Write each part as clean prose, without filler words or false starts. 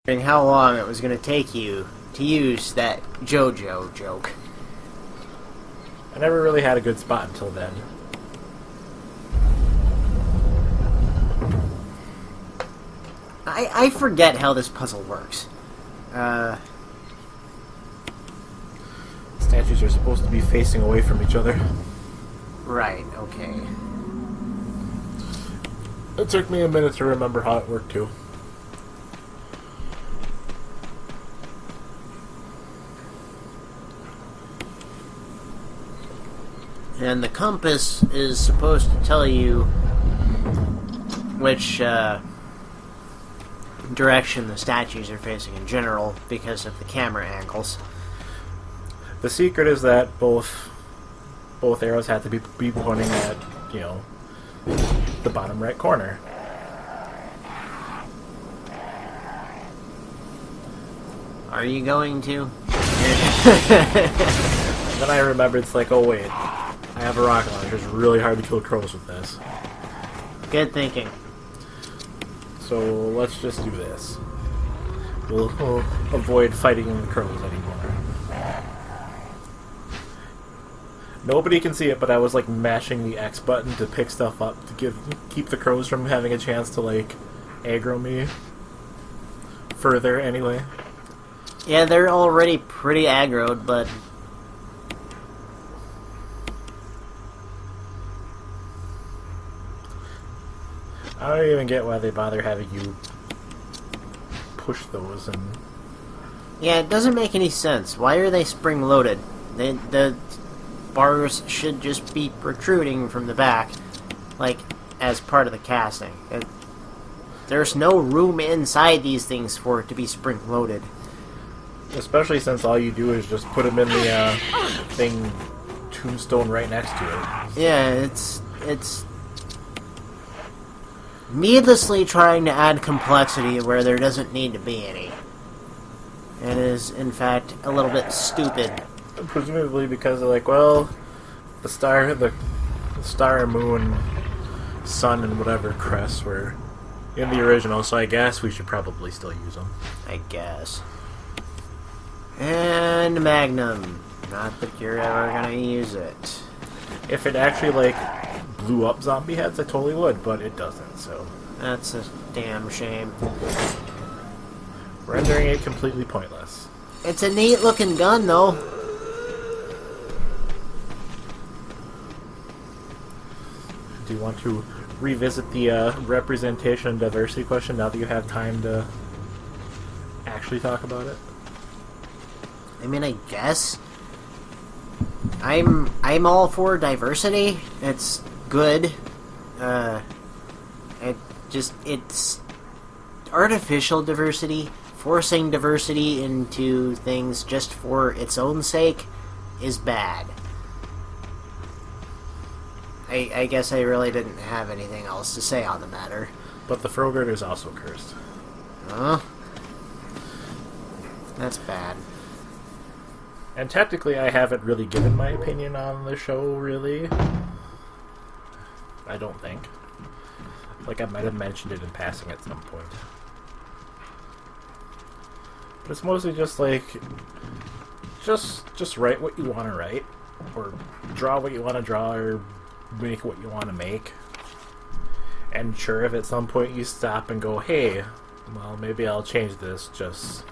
And how long it was going to take you to use that JoJo joke. I never really had a good spot until then. I forget how this puzzle works. Statues are supposed to be facing away from each other. Right, okay. It took me a minute to remember how it worked too. And the compass is supposed to tell you which direction the statues are facing in general because of the camera angles. The secret is that both arrows have to be pointing at, you know, the bottom right corner. Are you going to? Then I remembered, it's like, oh wait, I have a rocket launcher. It's really hard to kill crows with this. Good thinking. So let's just do this. We'll avoid fighting the crows anymore. Nobody can see it, but I was like mashing the X button to pick stuff up to keep the crows from having a chance to like aggro me further anyway. Yeah, they're already pretty aggroed, but I don't even get why they bother having you push those and... yeah, it doesn't make any sense. Why are they spring-loaded? The bars should just be protruding from the back, like, as part of the casting. There's no room inside these things for it to be spring-loaded. Especially since all you do is just put them in the thing tombstone right next to it. Yeah, it's needlessly trying to add complexity where there doesn't need to be any. It is, in fact, a little bit stupid. Presumably because they're like, well, the star, moon, sun, and whatever crests were in the original, so I guess we should probably still use them. I guess. And Magnum. Not that you're ever gonna use it. If it actually, like, blew up zombie heads, I totally would, but it doesn't, so... That's a damn shame. Rendering it completely pointless. It's a neat looking gun, though. Do you want to revisit the representation and diversity question now that you have time to actually talk about it? I mean, I guess. I'm all for diversity. It's good. It's artificial diversity. Forcing diversity into things just for its own sake is bad. I guess I really didn't have anything else to say on the matter. But the Frogurt is also cursed. Huh? That's bad. And technically, I haven't really given my opinion on the show, really. I don't think. Like, I might have mentioned it in passing at some point. But it's mostly just like... Just write what you want to write. Or draw what you want to draw, or make what you want to make. And sure, if at some point you stop and go, hey, well, maybe I'll change this, just...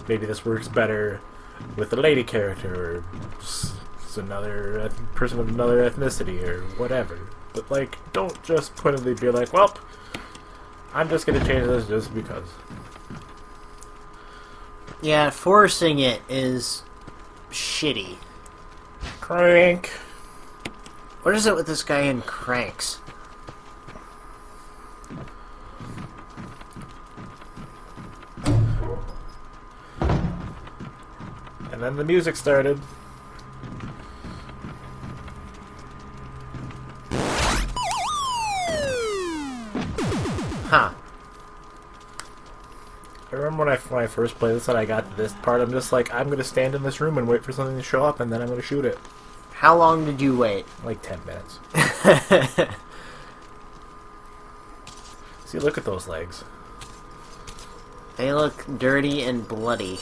Maybe this works better with a lady character, or just another person of another ethnicity, or whatever. But, like, don't just pointedly be like, well, I'm just gonna change this just because. Yeah, forcing it is shitty. Crank. What is it with this guy in Cranks? And then the music started. Huh. I remember when I first played this and I got to this part, I'm just like, I'm gonna stand in this room and wait for something to show up and then I'm gonna shoot it. How long did you wait? Like 10 minutes. See, look at those legs. They look dirty and bloody.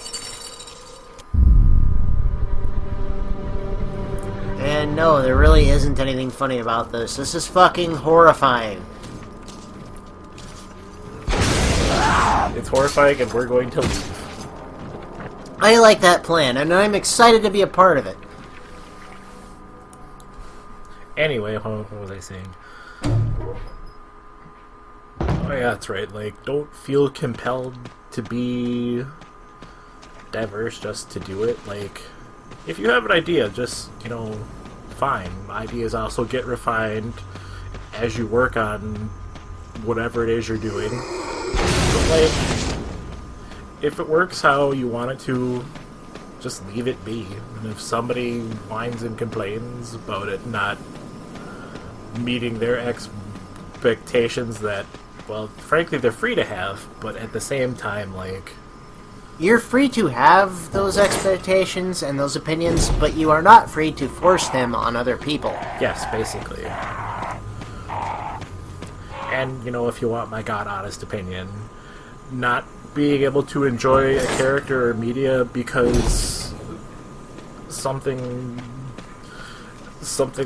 And no, there really isn't anything funny about this. This is fucking horrifying. It's horrifying, and we're going to leave. I like that plan, and I'm excited to be a part of it. Anyway, what was I saying? Oh yeah, that's right. Like, don't feel compelled to be diverse just to do it. Like, if you have an idea, just, fine. Ideas also get refined as you work on whatever it is you're doing. But, like, if it works how you want it to, just leave it be. And if somebody whines and complains about it not meeting their expectations that, well, frankly, they're free to have, but at the same time, like... You're free to have those expectations and those opinions, but you are not free to force them on other people. Yes, basically. And, if you want my god-honest opinion, not being able to enjoy a character or media because something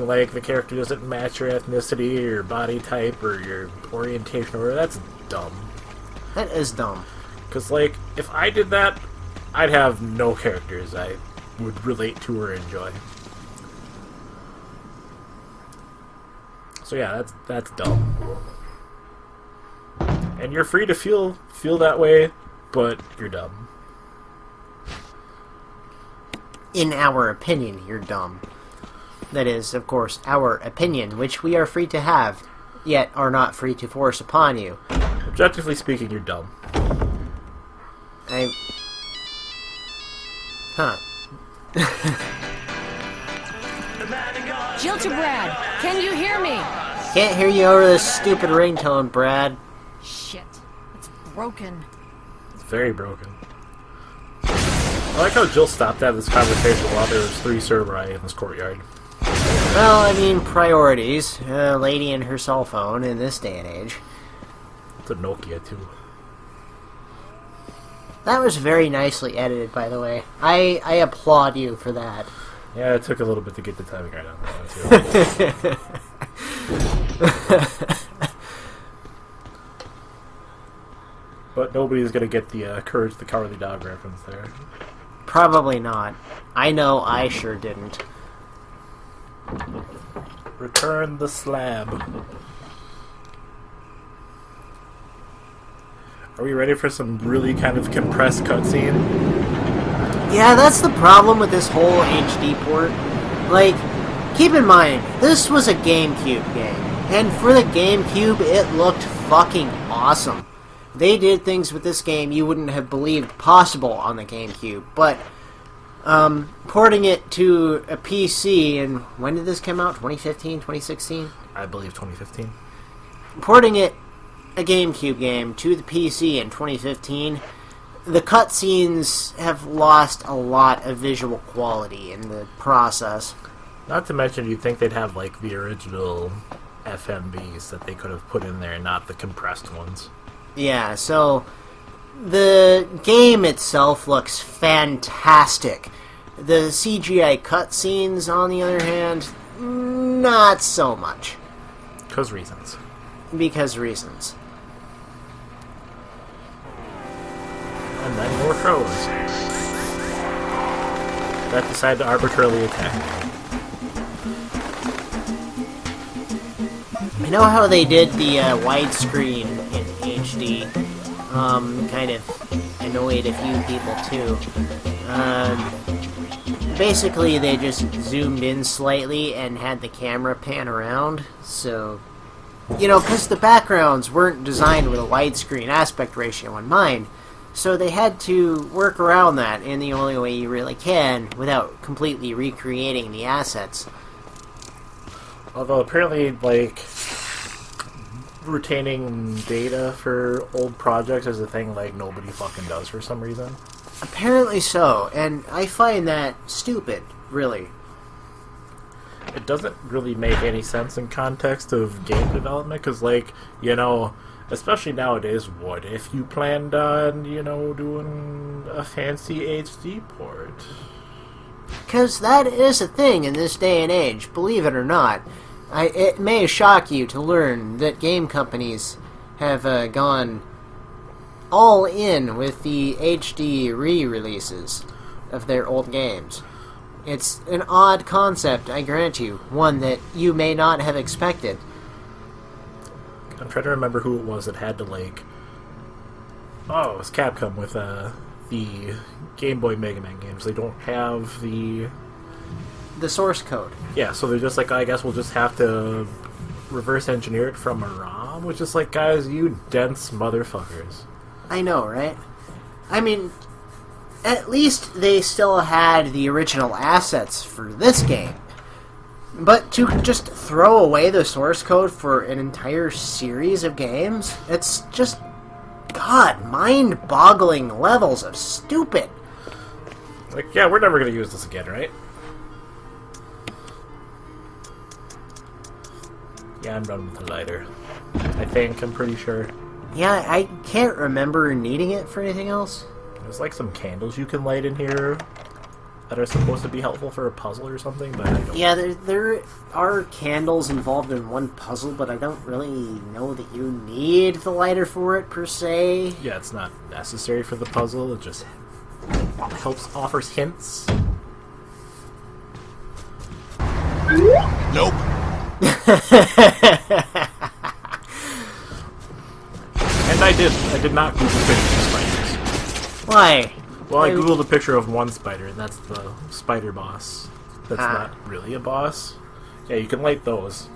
like the character doesn't match your ethnicity or your body type or your orientation, or that's dumb. That is dumb. Because, like, if I did that, I'd have no characters I would relate to or enjoy. So yeah, that's dumb. And you're free to feel that way, but you're dumb. In our opinion, you're dumb. That is, of course, our opinion, which we are free to have, yet are not free to force upon you. Objectively speaking, you're dumb. Huh. Jill to Brad, can you hear me? Can't hear you over this stupid ringtone, Brad. Shit, it's broken. It's very broken. I like how Jill stopped to have this conversation while there was 3 Cerberus in this courtyard. Well, I mean, priorities. A lady and her cell phone in this day and age. It's a Nokia, too. That was very nicely edited, by the way. I applaud you for that. Yeah, it took a little bit to get the timing right on that one, too. But nobody's gonna get the Courage the Cowardly Dog reference there. Probably not. I know I sure didn't. Return the slab. Are we ready for some really kind of compressed cutscene? Yeah, that's the problem with this whole HD port. Like, keep in mind, this was a GameCube game. And for the GameCube, it looked fucking awesome. They did things with this game you wouldn't have believed possible on the GameCube. But, porting it to a PC, and when did this come out? 2015, 2016? I believe 2015. Porting it, a GameCube game, to the PC in 2015, the cutscenes have lost a lot of visual quality in the process. Not to mention, you'd think they'd have, like, the original FMVs that they could have put in there, not the compressed ones. Yeah, so the game itself looks fantastic. The CGI cutscenes, on the other hand, not so much. Because reasons. Because reasons. And then more crows that decide to arbitrarily attack. I know how they did the widescreen in HD. Kind of annoyed a few people too. Basically, they just zoomed in slightly and had the camera pan around. So, because the backgrounds weren't designed with a widescreen aspect ratio in mind. So they had to work around that in the only way you really can without completely recreating the assets. Although apparently, like, retaining data for old projects is a thing, like, nobody fucking does for some reason. Apparently so, and I find that stupid, really. It doesn't really make any sense in context of game development, because, like, Especially nowadays, what if you planned on, doing a fancy HD port? Because that is a thing in this day and age, believe it or not. It may shock you to learn that game companies have gone all in with the HD re-releases of their old games. It's an odd concept, I grant you, one that you may not have expected. I'm trying to remember who it was that had to, Oh, it was Capcom with the Game Boy Mega Man games. They don't have the source code. Yeah, so they're just like, I guess we'll just have to reverse engineer it from a ROM, which is like, guys, you dense motherfuckers. I know, right? I mean, at least they still had the original assets for this game. But to just throw away the source code for an entire series of games, it's just, God, mind-boggling levels of stupid. Like, yeah, we're never going to use this again, right? Yeah, I'm done with the lighter. I'm pretty sure. Yeah, I can't remember needing it for anything else. There's like some candles you can light in here that are supposed to be helpful for a puzzle or something, but I don't... Yeah, there are candles involved in one puzzle, but I don't really know that you need the lighter for it, per se. Yeah, it's not necessary for the puzzle, it just offers hints. Nope. And I did not Google pictures of spiders. Why? Well, I Googled a picture of one spider, and that's the spider boss. That's Ah. not really a boss. Yeah, you can light those.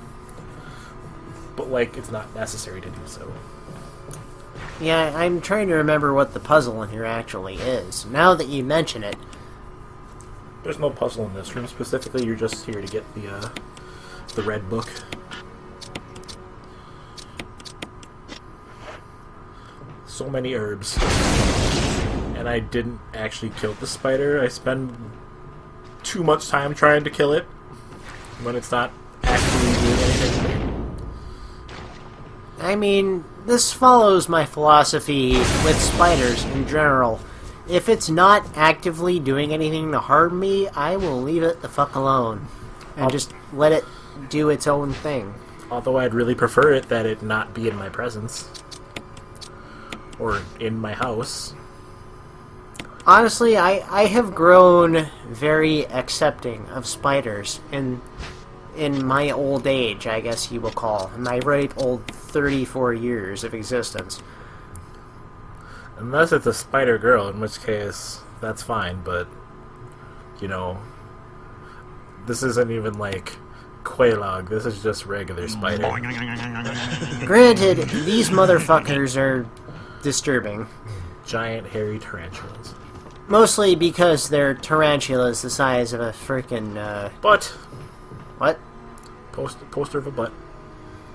But, it's not necessary to do so. Yeah, I'm trying to remember what the puzzle in here actually is. Now that you mention it. There's no puzzle in this room specifically, you're just here to get the red book. So many herbs. And I didn't actually kill the spider. I spend too much time trying to kill it when it's not actually doing anything to me. I mean, this follows my philosophy with spiders in general. If it's not actively doing anything to harm me, I will leave it the fuck alone. And just let it do its own thing. Although I'd really prefer it that it not be in my presence. Or in my house. Honestly, I have grown very accepting of spiders in my old age, I guess you will call. In my ripe old 34 years of existence. Unless it's a spider girl, in which case, that's fine, but, this isn't even like Quelaag, this is just regular spider. Granted, these motherfuckers are disturbing. Giant hairy tarantulas. Mostly because they're tarantulas the size of a frickin', Butt! What? Poster of a butt.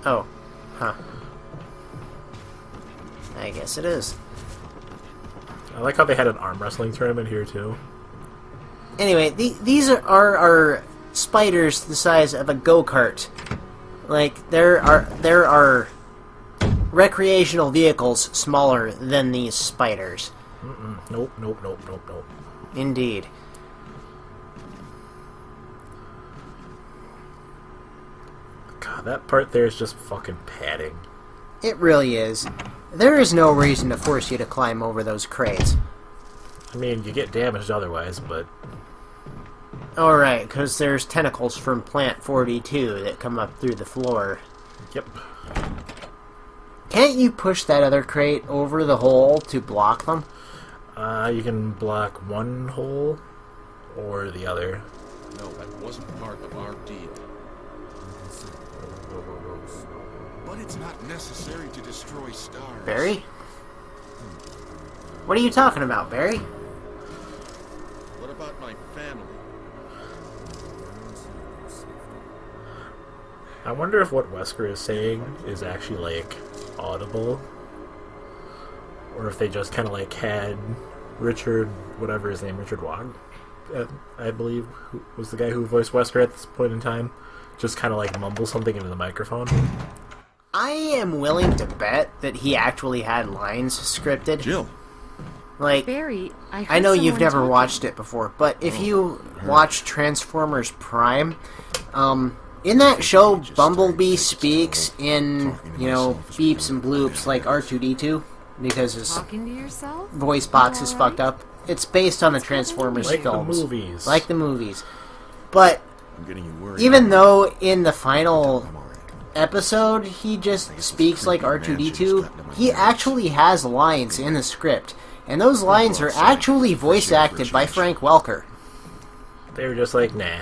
Oh. Huh. I guess it is. I like how they had an arm wrestling tournament here, too. Anyway, these are spiders the size of a go-kart. Like, there are recreational vehicles smaller than these spiders. Nope. Indeed. God, that part there is just fucking padding. It really is. There is no reason to force you to climb over those crates. I mean, you get damaged otherwise, but... Alright, because there's tentacles from Plant 42 that come up through the floor. Yep. Can't you push that other crate over the hole to block them? You can block one hole or the other. No, that wasn't part of our deal. But it's not necessary to destroy stars. Barry? What are you talking about, Barry? What about my family? I wonder if what Wesker is saying is actually, audible. Or if they just kind of, had Richard, whatever his name, Richard Wagg, I believe, who was the guy who voiced Wesker at this point in time, just kind of, mumble something into the microphone. I am willing to bet that he actually had lines scripted. Jill. Like, Barry, I know you've someone never talking. watched it before, but if you watch Transformers Prime, in that show, Bumblebee speaks in, beeps and bloops like R2-D2, because his Talking to yourself? voice box is Alright. fucked up. It's based on the Transformers Like the films. movies. Like the movies. But I'm getting you worried. even though in the final I'm alright. episode he just speaks like R2-D2, he actually has lines in the script. And those lines are actually voice acted by Frank Welker. They were just like, nah.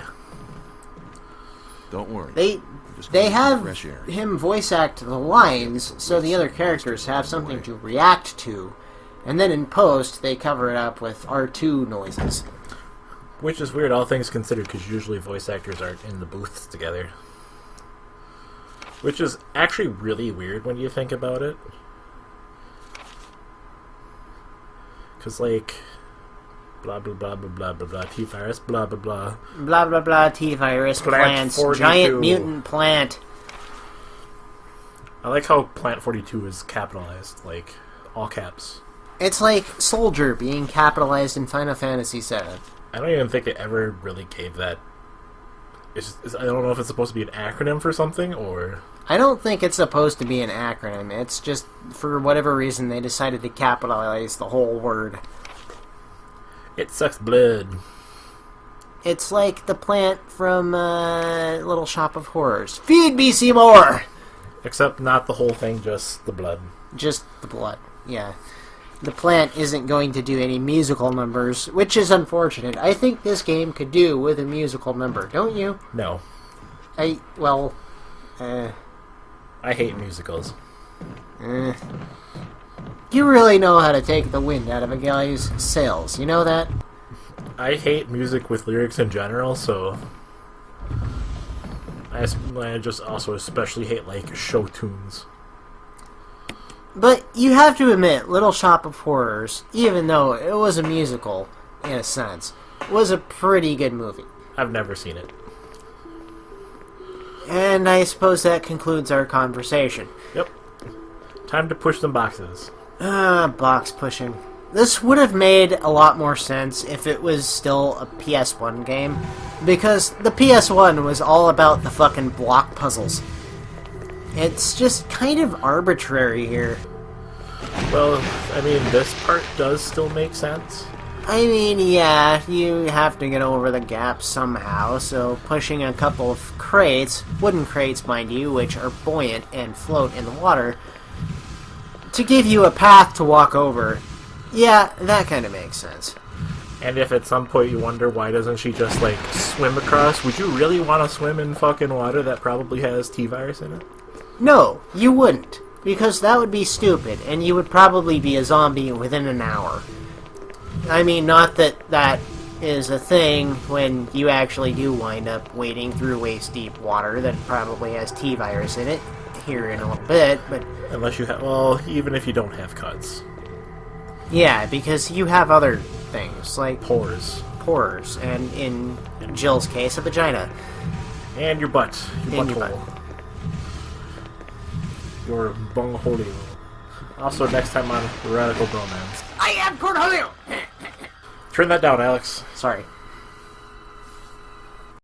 Don't worry. They Just they get have fresh air. him voice act the lines so the other characters have something to react to. And then in post, they cover it up with R2 noises. Which is weird, all things considered, because usually voice actors aren't in the booths together. Which is actually really weird when you think about it. Because, like, blah blah blah blah blah blah blah, T-Virus, blah blah blah. Blah blah blah, T-Virus, Plant plants, 42. giant mutant plant. I like how Plant 42 is capitalized, like, all caps. It's like Soldier being capitalized in Final Fantasy VII. I don't even think it ever really gave that. I don't know if it's supposed to be an acronym for something, or... I don't think it's supposed to be an acronym. It's just, for whatever reason, they decided to capitalize the whole word. It sucks blood. It's like the plant from Little Shop of Horrors. Feed me, Seymour! Except not the whole thing, just the blood. Just the blood, yeah. The plant isn't going to do any musical numbers, which is unfortunate. I think this game could do with a musical number, don't you? No. I hate musicals. You really know how to take the wind out of a guy's sails, you know that? I hate music with lyrics in general, so... I just also especially hate, like, show tunes. But you have to admit, Little Shop of Horrors, even though it was a musical, in a sense, was a pretty good movie. I've never seen it. And I suppose that concludes our conversation. Yep. Time to push some boxes. Box pushing. This would have made a lot more sense if it was still a PS1 game, because the PS1 was all about the fucking block puzzles. It's just kind of arbitrary here. Well, I mean, this part does still make sense. I mean, yeah, you have to get over the gap somehow, so pushing a couple of crates, wooden crates mind you, which are buoyant and float in the water, to give you a path to walk over, yeah, that kind of makes sense. And if at some point you wonder why doesn't she just, like, swim across, would you really want to swim in fucking water that probably has T-Virus in it? No, you wouldn't, because that would be stupid, and you would probably be a zombie within an hour. I mean, not that that is a thing when you actually do wind up wading through waist-deep water that probably has T-Virus in it, here in a little bit, but... Unless you have, well, even if you don't have cuts. Yeah, because you have other things, like Pores. pores, and in Jill's case, a vagina. And your butt. Your And your butthole. Your bungholio. Also, next time on Radical Bromance. I am Cornholio! Turn that down, Alex. Sorry.